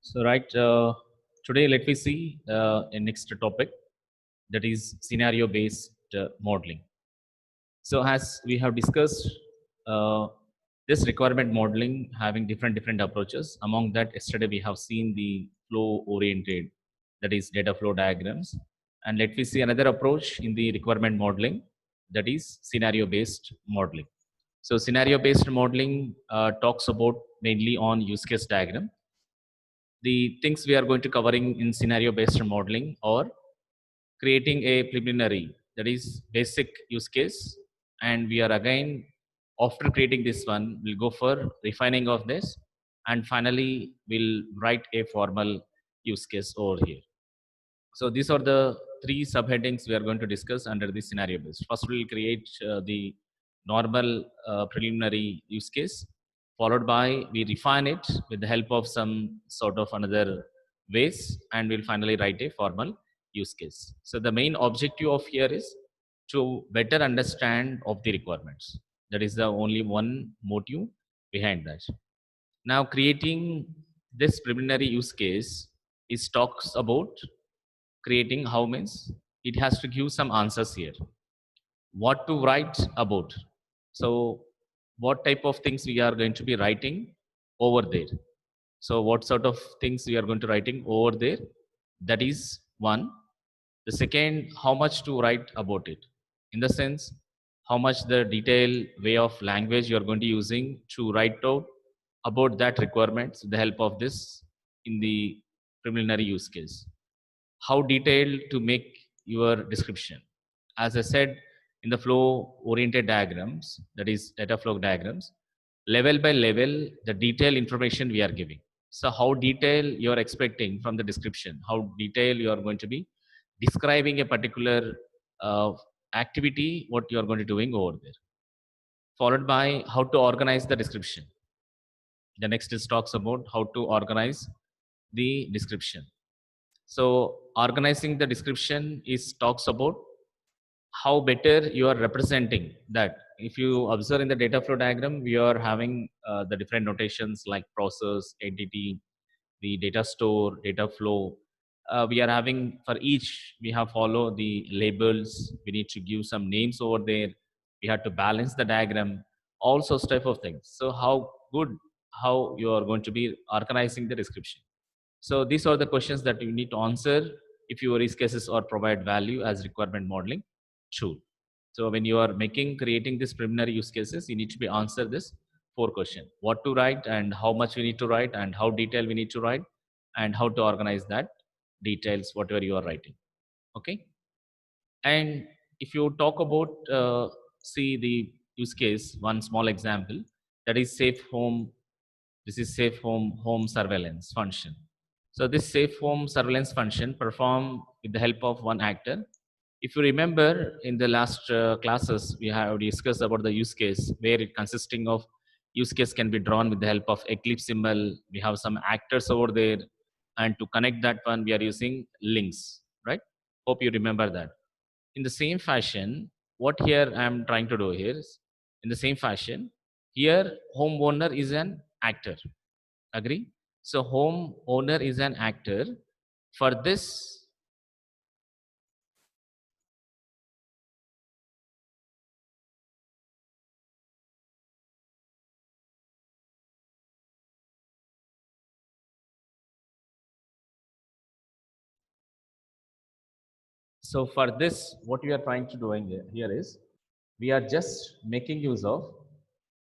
So today let me see a next topic, that is scenario-based modeling. So as we have discussed, uh, this requirement modeling having different approaches. Among that, yesterday we have seen the flow-oriented, that is data flow diagrams, and let me see another approach in the requirement modeling, that is scenario-based modeling. So scenario-based modeling talks about mainly on use case diagram. The things we are going to covering in scenario based modeling or creating a preliminary, that is basic use case, and we are again, after creating this one, we'll go for refining of this, and finally we'll write a formal use case over here. So these are the three subheadings we are going to discuss under this scenario based. First, we'll create the normal preliminary use case, followed by we refine it with the help of some sort of another ways, and we'll finally write a formal use case. So the main objective of here is to better understand of the requirements. That is the only one motive behind that. Now, creating this preliminary use case is talks about creating how means it has to give some answers here, what to write about. So what type of things we are going to be writing over there, so what sort of things we are going to writing over there, that is one. The second, how much to write about it, in the sense how much the detailed way of language you are going to using to write out about that requirements with the help of this in the preliminary use case. How detailed to make your description. As I said, in the flow oriented diagrams, that is data flow diagrams, level by level the detailed information we are giving. So how detailed you are expecting from the description, how detailed you are going to be describing a particular uh, activity, what you are going to doing over there, followed by how to organize the description. The next is talks about how to organize the description. So organizing the description is talks about how better you are representing that. If you observe in the data flow diagram, we are having the different notations like process, entity, the data store, data flow. We are having for each, we have follow the labels, we need to give some names over there, we have to balance the diagram, all sorts type of things. So how good, how you are going to be organizing the description. So these are the questions that you need to answer if your use cases or provide value as requirement modeling tool. So when you are making creating this preliminary use cases, you need to be answer this four question: what to write and how much we need to write and how detailed we need to write and how to organize that details whatever you are writing. Okay. And if you talk about see the use case, one small example, that is safe home. This is safe home surveillance function. So this safe home surveillance function performed with the help of one actor. If you remember in the last classes, we have discussed about the use case where it consisting of use case can be drawn with the help of Eclipse symbol. We have some actors over there, and to connect that one, we are using links, right? Hope you remember that. In the same fashion, what here I am trying to do here is, in the same fashion, here homeowner is an actor. Agree? So home owner is an actor. For this, so for this, what we are trying to doing here is, we are just making use of,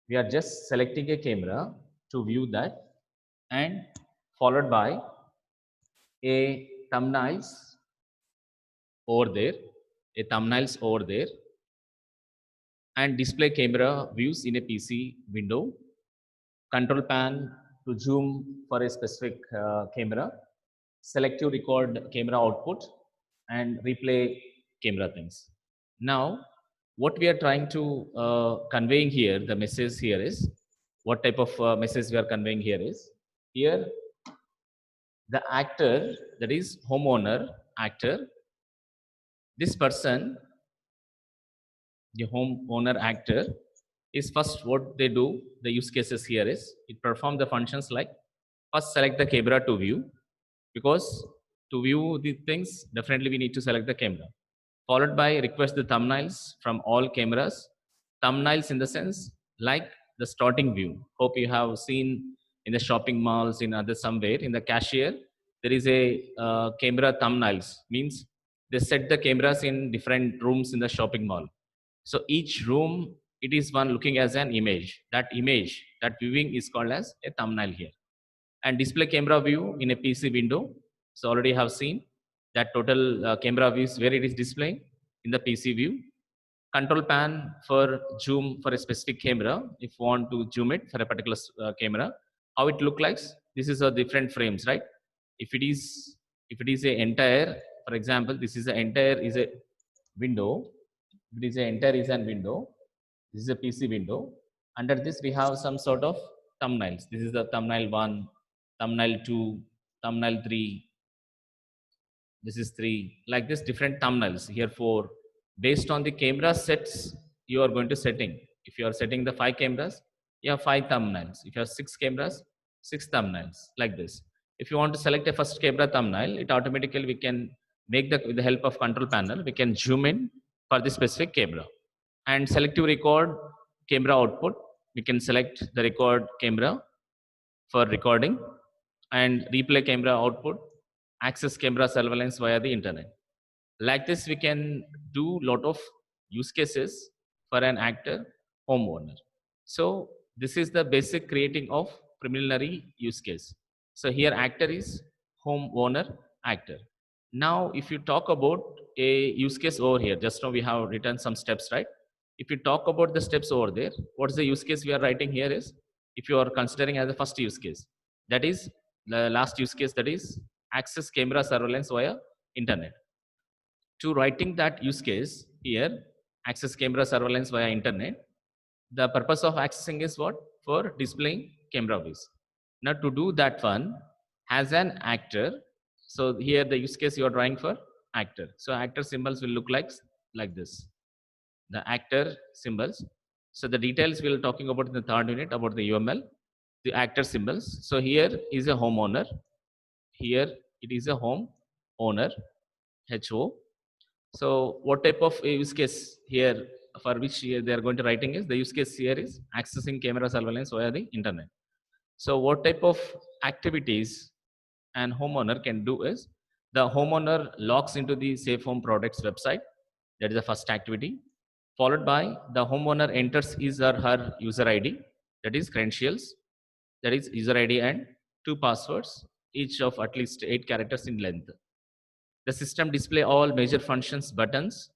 we are just selecting a camera to view that, and followed by a thumbnails over there, a thumbnails over there, and display camera views in a PC window, control pan to zoom for a specific camera, selective record camera output, and replay camera things. Now, what we are trying to conveying here, the message here is, what type of message we are conveying here is, here the actor, that is homeowner actor, this person, the homeowner actor, is first what they do, the use cases here is, it perform the functions like First, select the camera to view, because to view the things, definitely we need to select the camera. Followed by request the thumbnails from all cameras. Thumbnails in the sense like the starting view. Hope you have seen in the shopping malls, in other somewhere, in the cashier, there is a camera thumbnails. Means they set the cameras in different rooms in the shopping mall. So each room, it is one looking as an image. That image, that viewing is called as a thumbnail here. And display camera view in a PC window. So already have seen that total camera views where it is displaying in the PC view. Control pan for zoom for a specific camera. If you want to zoom it for a particular camera, how it look like? This is a different frames, right? If it is a entire, for example, this is a entire is a window. If it is a entire is an window. This is a PC window. Under this, we have some sort of thumbnails. This is the thumbnail 1, thumbnail 2, thumbnail 3. This is 3. Like this, different thumbnails. Here 4. Based on the camera sets, you are going to setting. If you are setting the 5 cameras, you have 5 thumbnails. If you have 6 cameras, 6 thumbnails. Like this. If you want to select a first camera thumbnail, it automatically we can make with the help of control panel, we can zoom in for the specific camera. And selective record camera output, we can select the record camera for recording, and replay camera output, access camera surveillance via the internet. Like this, we can do lot of use cases for an actor homeowner. So this is the basic creating of preliminary use case. So here actor is homeowner actor. Now, if you talk about a use case over here, just now we have written some steps, right? If you talk about the steps over there, what is the use case we are writing here is, if you are considering as the first use case, that is the last use case, that is access camera surveillance via internet. To writing that use case here, access camera surveillance via internet, the purpose of accessing is what? For displaying camera views. Now to do that one, as an actor, so here the use case you are drawing for actor. So actor symbols will look like this, the actor symbols. So the details we'll talking about in the third unit about the UML, the actor symbols. So here is a homeowner. Here it is a home owner, HO. So what type of use case here for which here they are going to writing is, the use case here is accessing camera surveillance via the internet. So what type of activities an homeowner can do is, the homeowner logs into the Safe Home Products website. That is the first activity. Followed by the homeowner enters his or her user ID, that is credentials, that is user ID and 2 passwords, each of at least 8 characters in length. The system display all major functions buttons,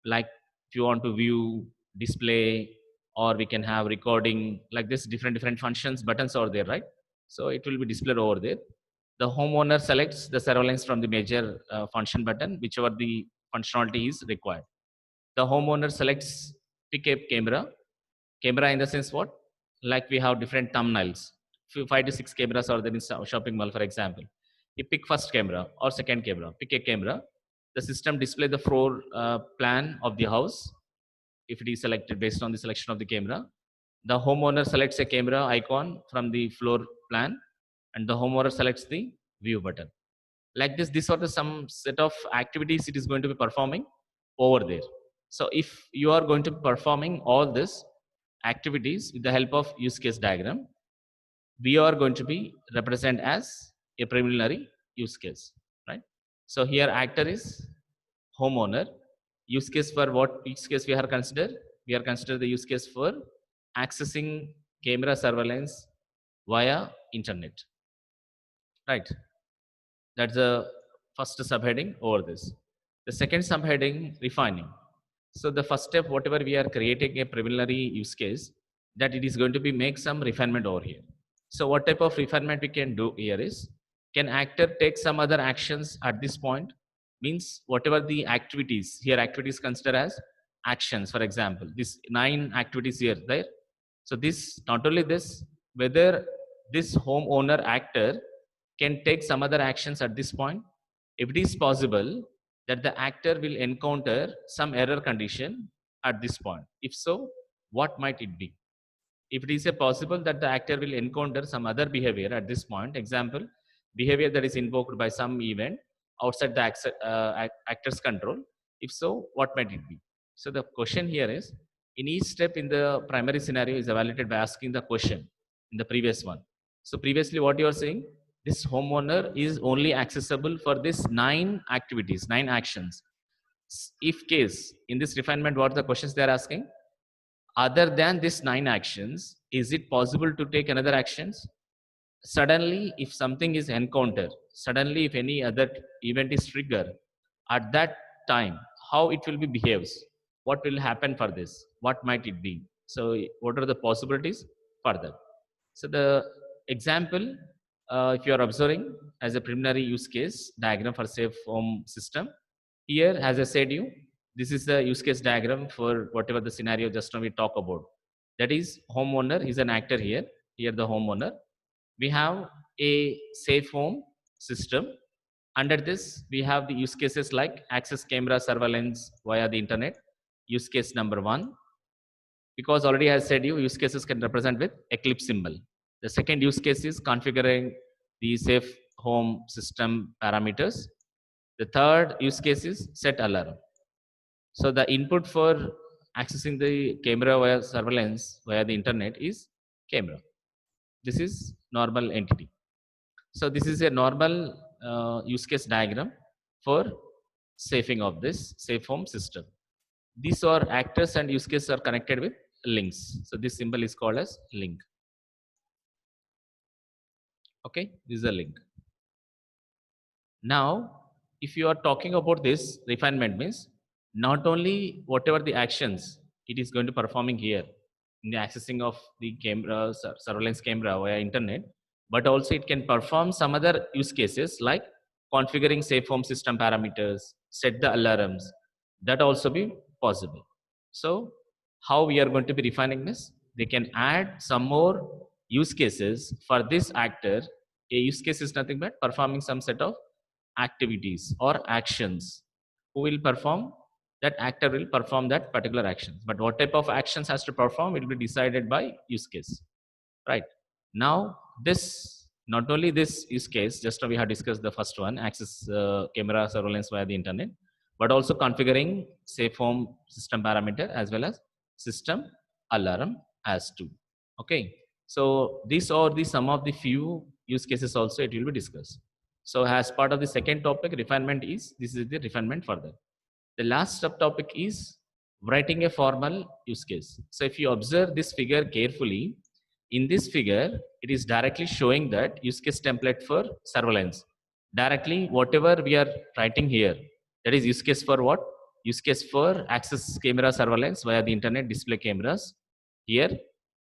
like if you want to view, display, or we can have recording, like this different functions buttons are there, right? So it will be displayed over there. The homeowner selects the surveillance from the major function button, whichever the functionality is required. The homeowner selects pick a camera. Camera in the sense what? Like we have different thumbnails. 5 to 6 cameras are there in shopping mall, for example. You pick first camera or second camera. Pick a camera. The system display the floor plan of the house if it is selected based on the selection of the camera. The homeowner selects a camera icon from the floor plan, and the homeowner selects the view button. Like this, these are the some set of activities it is going to be performing over there. So if you are going to be performing all this activities with the help of use case diagram, we are going to be represent as a preliminary use case, right? So here actor is homeowner. Use case for what use case we are consider? We are consider the use case for accessing camera surveillance via internet, right? That's the first subheading over this. The second subheading, refining. So the first step, whatever we are creating a preliminary use case, that it is going to be make some refinement over here. So what type of refinement we can do here is, can actor take some other actions at this point? Means whatever the activities, here activities consider as actions, for example, this 9 activities here, there. So this, not only this, whether this homeowner actor can take some other actions at this point. If it is possible that the actor will encounter some error condition at this point. If so, what might it be? if it is a possible that the actor will encounter some other behavior at this point, example, behavior that is invoked by some event outside the actor's control. If so, what might it be? So the question here is, in each step in the primary scenario is evaluated by asking the question in the previous one. So previously what you are saying, this homeowner is only accessible for this 9 activities, 9 actions. If case in this refinement, what are the questions they are asking? Other than these 9 actions, is it possible to take another actions? Suddenly if something is encountered, suddenly if any other event is triggered, at that time how it will be behaves, what will happen for this, what might it be? So what are the possibilities for that? So the example, if you are observing as a preliminary use case diagram for safe home system, here as I said you, this is the use case diagram for whatever the scenario just now we talk about. That is homeowner is an actor here. Here the homeowner, we have a safe home system. Under this we have the use cases like access camera surveillance via the internet, use case number 1, because already I said you use cases can represent with eclipse symbol. The second use case is configuring the safe home system parameters. The third use case is set alarm. So the input for accessing the camera via surveillance via the internet is camera. This is normal entity. So this is a normal use case diagram for safing of this safe home system. These are actors and use cases are connected with links. So this symbol is called as link. Okay, this is a link. Now if you are talking about this refinement, means not only whatever the actions it is going to performing here in the accessing of the camera surveillance camera via internet, but also it can perform some other use cases like configuring safe home system parameters, set the alarms, that also be possible. So how we are going to be refining this, they can add some more use cases for this actor. A use case is nothing but performing some set of activities or actions. Who will perform? That actor will perform that particular actions, but what type of actions has to perform will be decided by use case, right? Now this, not only this use case, just now we have discussed the first one, access camera surveillance via the internet, but also configuring safe home system parameter as well as system alarm as to. Okay, so these are the some of the few use cases also it will be discussed. So as part of the second topic, refinement is, this is the refinement further. The last subtopic is writing a formal use case. So if you observe this figure carefully, in this figure it is directly showing that use case template for surveillance. Directly whatever we are writing here, that is use case for what? Use case for access camera surveillance via the internet display cameras here.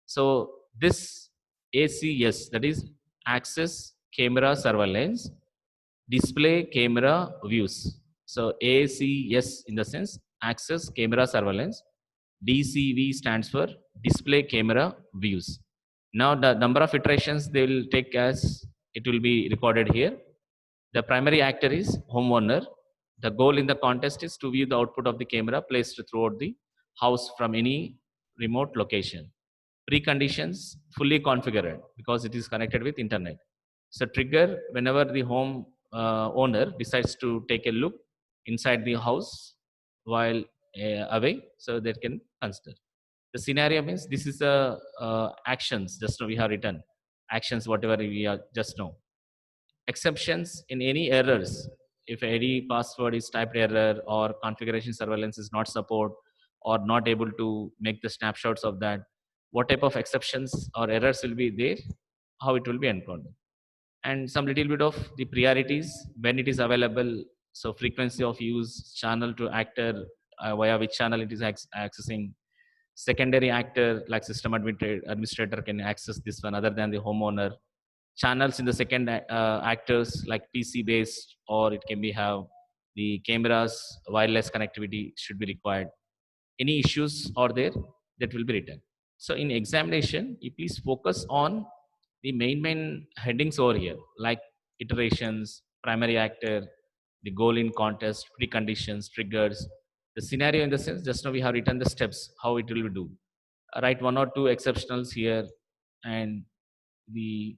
So this ACS, that is access camera surveillance display camera views. So ACS in the sense access camera surveillance, DCV stands for display camera views. Now the number of iterations they will take as it will be recorded here. The primary actor is homeowner. The goal in the contest is to view the output of the camera placed throughout the house from any remote location. Preconditions fully configured because it is connected with internet. So trigger whenever the home owner decides to take a look inside the house while away, so they can consider. The scenario means this is the actions just now we have written, actions whatever we are just know. Exceptions in any errors, if any password is typed error or configuration surveillance is not support or not able to make the snapshots of that, what type of exceptions or errors will be there, how it will be encountered. And some little bit of the priorities when it is available. So frequency of use, channel to actor, via which channel it is accessing. Secondary actor like system administrator can access this one other than the homeowner. Channels in the second actors like PC based, or it can be have the cameras wireless connectivity should be required. Any issues are there, that will be written. So in examination you please focus on the main headings over here, like iterations, primary actor, the goal in contest, preconditions, triggers, the scenario in the sense just now we have written the steps how it will do. write one or two exceptionals here, and the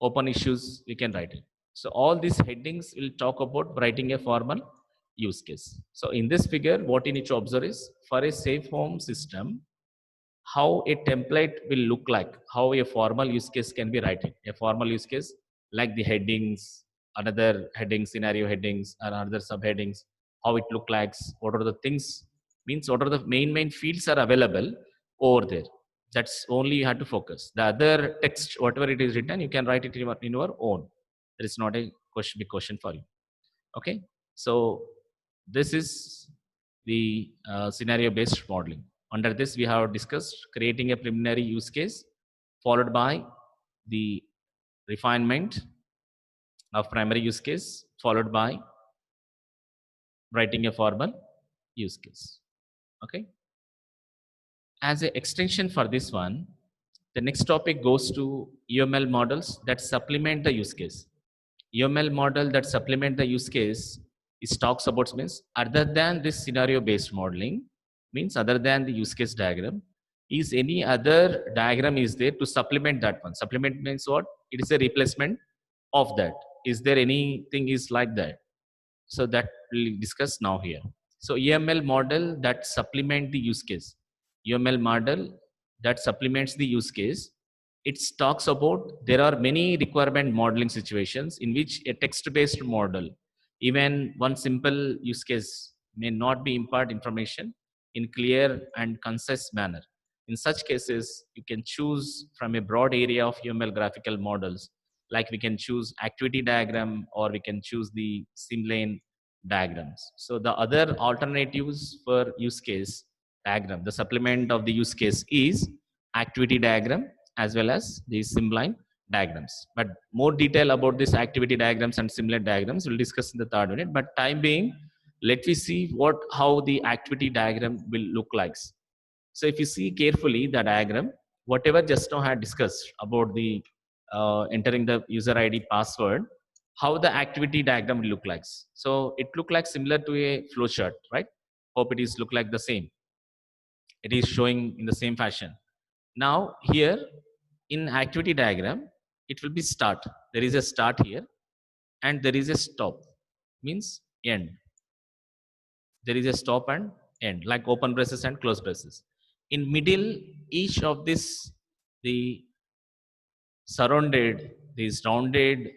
open issues we can write it. So all these headings will talk about writing a formal use case. So in this figure, what you need to observe is, for a safe home system, how a template will look like, how a formal use case can be written. A formal use case, like the headings, another heading, scenario headings, and other subheadings, how it look like, what are the things, means what are the main fields are available over there. That's only you have to focus. The other text, whatever it is written, you can write it in your own. There is not a big question for you. Okay, so this is the scenario based modeling. Under this, we have discussed creating a preliminary use case, followed by the refinement of primary use case, followed by writing a formal use case. Okay, as an extension for this one, the next topic goes to UML models that supplement the use case. UML model that supplement the use case is talks about, means other than this scenario based modeling, means other than the use case diagram, is any other diagram is there to supplement that one. Supplement means what? It is a replacement of that. Is there anything is like that? So that we'll discuss now here. So UML model that supplement the use case. UML model that supplements the use case. It talks about there are many requirement modeling situations in which a text-based model, even one simple use case, may not be impart information in clear and concise manner. In such cases, you can choose from a broad area of UML graphical models, like we can choose activity diagram, or we can choose the Simlane diagrams. So the other alternatives for use case diagram, the supplement of the use case is activity diagram as well as the Simline diagrams. But more detail about this activity diagrams and Simline diagrams we'll discuss in the third unit. But time being, let me see how the activity diagram will look like. So if you see carefully the diagram, whatever just now I had discussed about the entering the user ID password, how the activity diagram will look like. So it look like similar to a flow chart, right? Hope it is look like the same. It is showing in the same fashion. Now here in activity diagram, it will be start. There is a start here and there is a stop, means end. There is a stop and end, like open braces and close braces. In middle, each of this, the surrounded, this rounded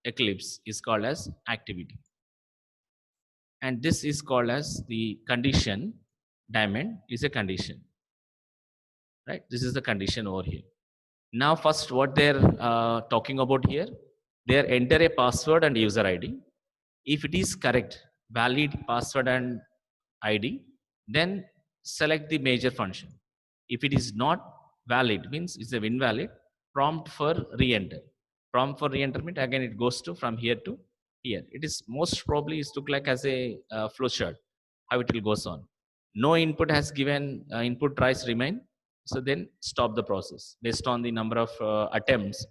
ellipse is called as activity. And this is called as the condition. Diamond is a condition, right? This is the condition over here. Now first what they're talking about here, they're enter a password and user ID. If it is correct, valid password and ID, then select the major function. If it is not valid, means it's a invalid, prompt for re-enter. Prompt for re-enter means again it goes to from here to here. It is most probably is look like as a flow chart, how it will goes on. No input has given, input tries remain. So then stop the process based on the number of attempts,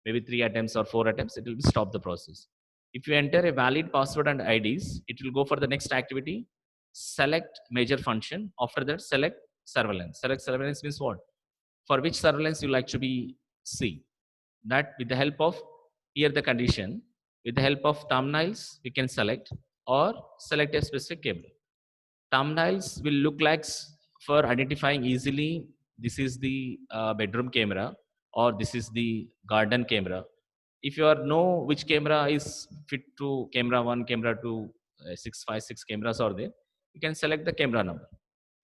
maybe 3 attempts or 4 attempts, it will stop the process. If you enter a valid password and IDs, it will go for the next activity, select major function. After that, select surveillance. Select surveillance means what? For which surveillance you like to be see. That with the help of here the condition, with the help of thumbnails, we can select or select a specific cable. Thumbnails will look like for identifying easily, this is the bedroom camera or this is the garden camera. If you are know which camera is fit to camera 1, camera 2, 656 cameras are there, you can select the camera number.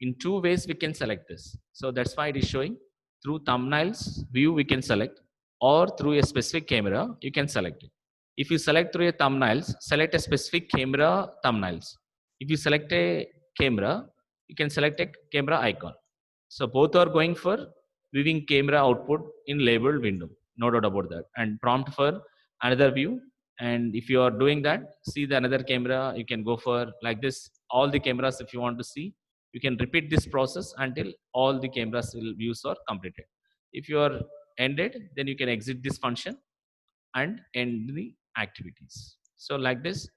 In two ways we can select this. So that's why it is showing through thumbnails view we can select, or through a specific camera you can select it. If you select through a thumbnails, select a specific camera thumbnails. If you select a camera, you can select a camera icon. So both are going for viewing camera output in labeled window, no doubt about that, and prompt for another view. And if you are doing that, see the another camera, you can go for like this, all the cameras. If you want to see, you can repeat this process until all the cameras views are completed. If you are ended, then you can exit this function and end the activities. So like this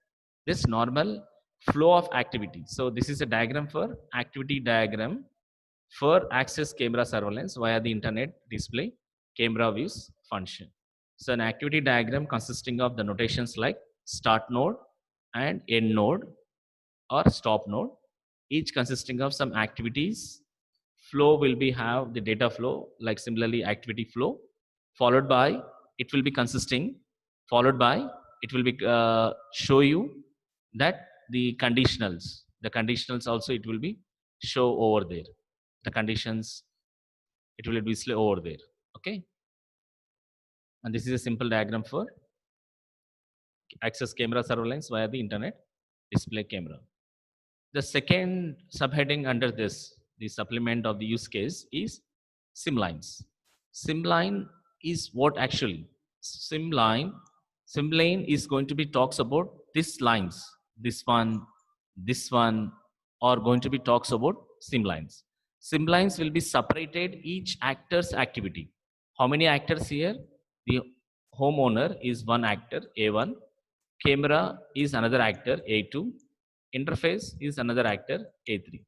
normal flow of activity. So this is a diagram for activity diagram for access camera surveillance via the internet display camera views function. So an activity diagram consisting of the notations like start node and end node or stop node, each consisting of some activities. Flow will be have the data flow, like similarly activity flow, followed by it will be consisting, followed by it will be show you that the conditionals also it will be show over there. The conditions it will be display over there. Okay, and this is a simple diagram for access camera surveillance via the internet display camera. The second subheading under this, the supplement of the use case is Simlines. Simline is what actually? Simline, Simline is going to be talks about these lines, this one, are going to be talks about Simlines. Simlines will be separated each actor's activity. How many actors here? The homeowner is one actor, A1. Camera is another actor, A2. Interface is another actor, A3.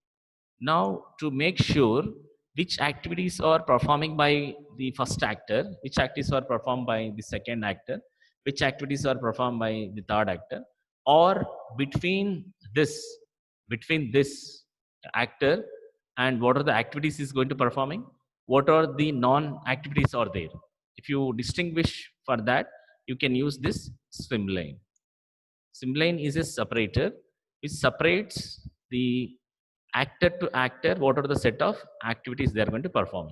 Now, to make sure which activities are performing by the first actor, which activities are performed by the second actor, which activities are performed by the third actor, or between this, between this actor and what are the activities is going to performing, what are the non-activities are there. If you distinguish for that, you can use this swim lane. Swim is a separator which separates the actor to actor, what are the set of activities they are going to perform.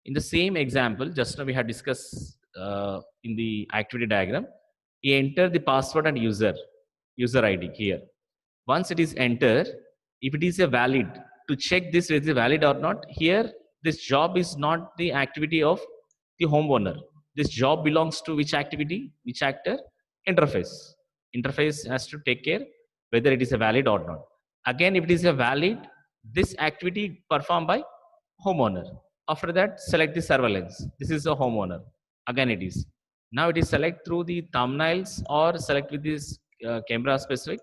In the same example, just now we had discussed in the activity diagram, you enter the password and user ID here. Once it is entered, if it is a valid, to check this is valid or not, here this job is not the activity of the homeowner. This job belongs to which activity, which actor? Interface. Interface has to take care whether it is a valid or not. Again, if it is a valid, this activity performed by homeowner. After that, select the surveillance. This is a homeowner. Again, it is. Now it is select through the thumbnails or select with this camera specific.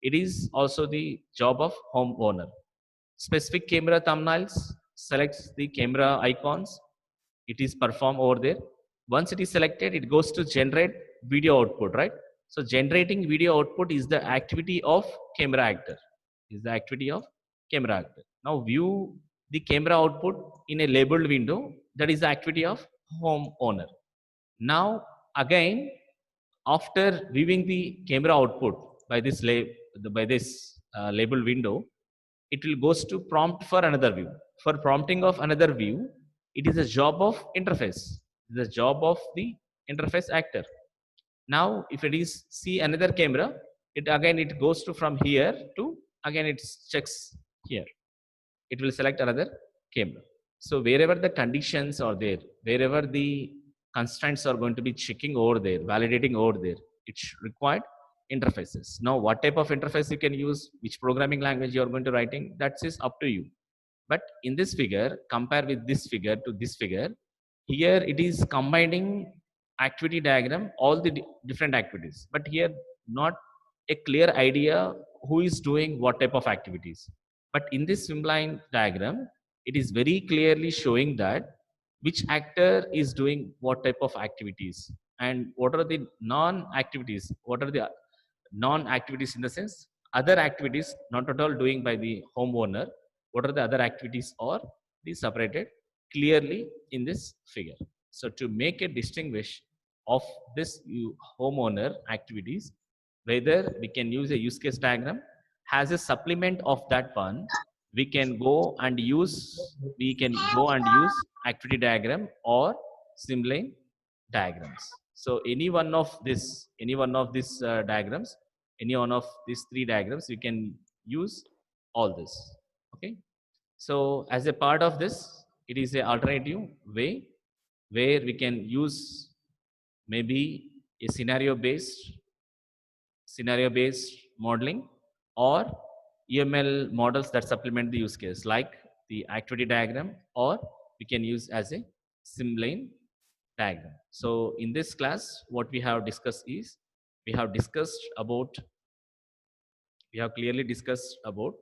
It is also the job of homeowner. Specific camera thumbnails selects the camera icons. It is performed over there. Once it is selected, it goes to generate video output, right? So generating video output is the activity of camera actor. Is the activity of camera actor. Now view the camera output in a labeled window. That is the activity of homeowner. Now again, after viewing the camera output by this label window, it will goes to prompt for another view. For prompting of another view, it is a job of interface. The job of the interface actor. Now, if it is see another camera, it goes to from here to again it checks here. It will select another camera. So wherever the conditions are there, wherever the constraints are going to be checking over there, validating over there, it's required interfaces. Now, what type of interface you can use, which programming language you are going to writing, that is up to you. But in this figure, compare with this figure to this figure, here it is combining activity diagram, all the different activities. But here, not a clear idea who is doing what type of activities. But in this swimline diagram, it is very clearly showing that which actor is doing what type of activities and what are the non-activities, what are the non-activities in the sense other activities not at all doing by the homeowner, what are the other activities are be separated clearly in this figure. So to make a distinguish of this homeowner activities, whether we can use a use case diagram has a supplement of that one, we can go and use activity diagram or Simline diagrams. So any one of these diagrams, any one of these three diagrams, you can use all this. Okay. So as a part of this, it is a alternative way where we can use maybe a scenario based modeling or UML models that supplement the use case like the activity diagram, or we can use as a Simline diagram. So in this class, what we have discussed is we have discussed about we have clearly discussed about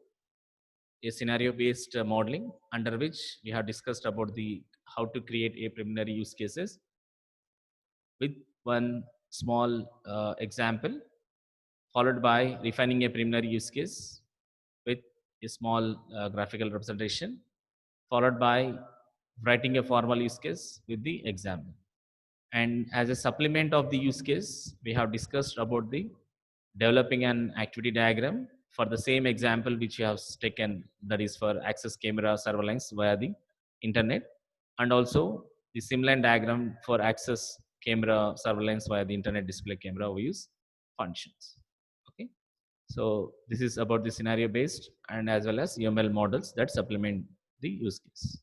a scenario based modeling, under which we have discussed about the how to create a preliminary use cases with one small example, followed by refining a preliminary use case with a small graphical representation, followed by writing a formal use case with the example. And as a supplement of the use case, we have discussed about the developing an activity diagram for the same example which you have taken, that is for access camera surveillance via the internet, and also the similar diagram for access camera surveillance via the internet display camera use functions. Okay, so this is about the scenario based and as well as UML models that supplement the use case.